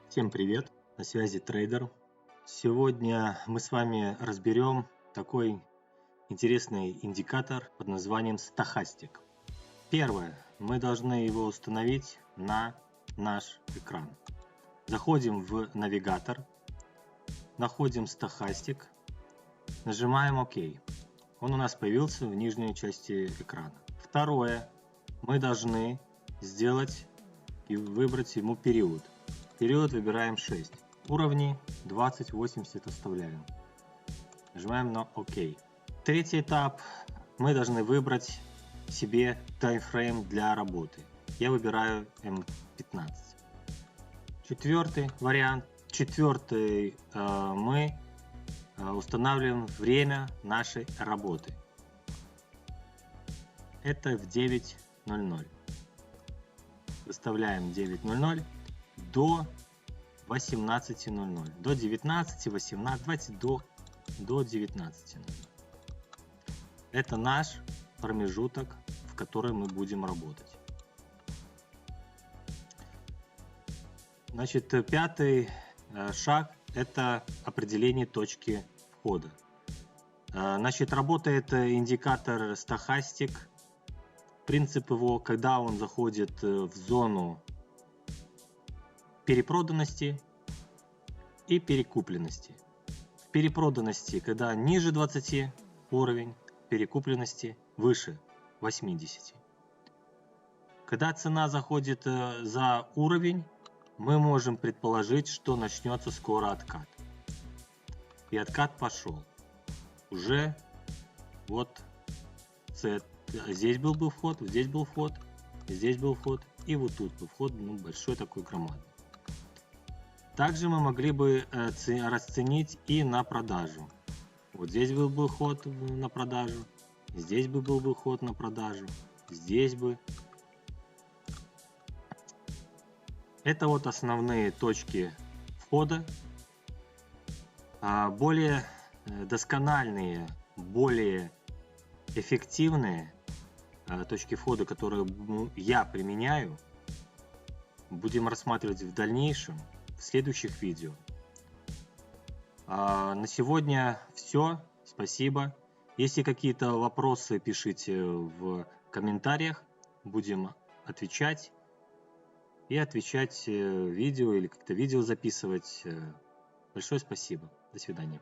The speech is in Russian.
Всем привет! На связи трейдер. Сегодня мы с вами разберем такой интересный индикатор под названием стохастик. Первое. Мы должны его установить на наш экран. Заходим в навигатор, находим стохастик, нажимаем ОК. Он у нас появился в нижней части экрана. Второе. Мы должны сделать и выбрать ему период. Период выбираем 6. Уровни 20, 80 оставляем. Нажимаем на ОК. Третий этап. Мы должны выбрать себе таймфрейм для работы. Я выбираю М15. Четвертый вариант. Четвертый мы устанавливаем время нашей работы. Это в 9:00. Выставляем 9:00 до 18:00. До 19, 18, давайте до 19:00. Это наш промежуток, в который мы будем работать. Значит, пятый шаг – это определение точки входа. Значит, работает индикатор стохастик. Принцип его, когда он заходит в зону перепроданности и перекупленности. В перепроданности, когда ниже 20 уровень, перекупленности выше 80. Когда цена заходит за уровень, мы можем предположить, что начнется скоро откат. И откат пошел. Уже вот здесь был бы вход, здесь был вход, здесь был вход, и вот тут был вход, большой такой громадный. Также мы могли бы расценить и на продажу. Вот здесь был бы ход на продажу, здесь бы был бы ход на продажу, здесь бы. Это вот основные точки входа. Более доскональные, более эффективные точки входа, которые я применяю, будем рассматривать в дальнейшем, в следующих видео. На сегодня все. Спасибо. Если какие-то вопросы, пишите в комментариях. Будем отвечать. И отвечать видео или как-то видео записывать. Большое спасибо. До свидания.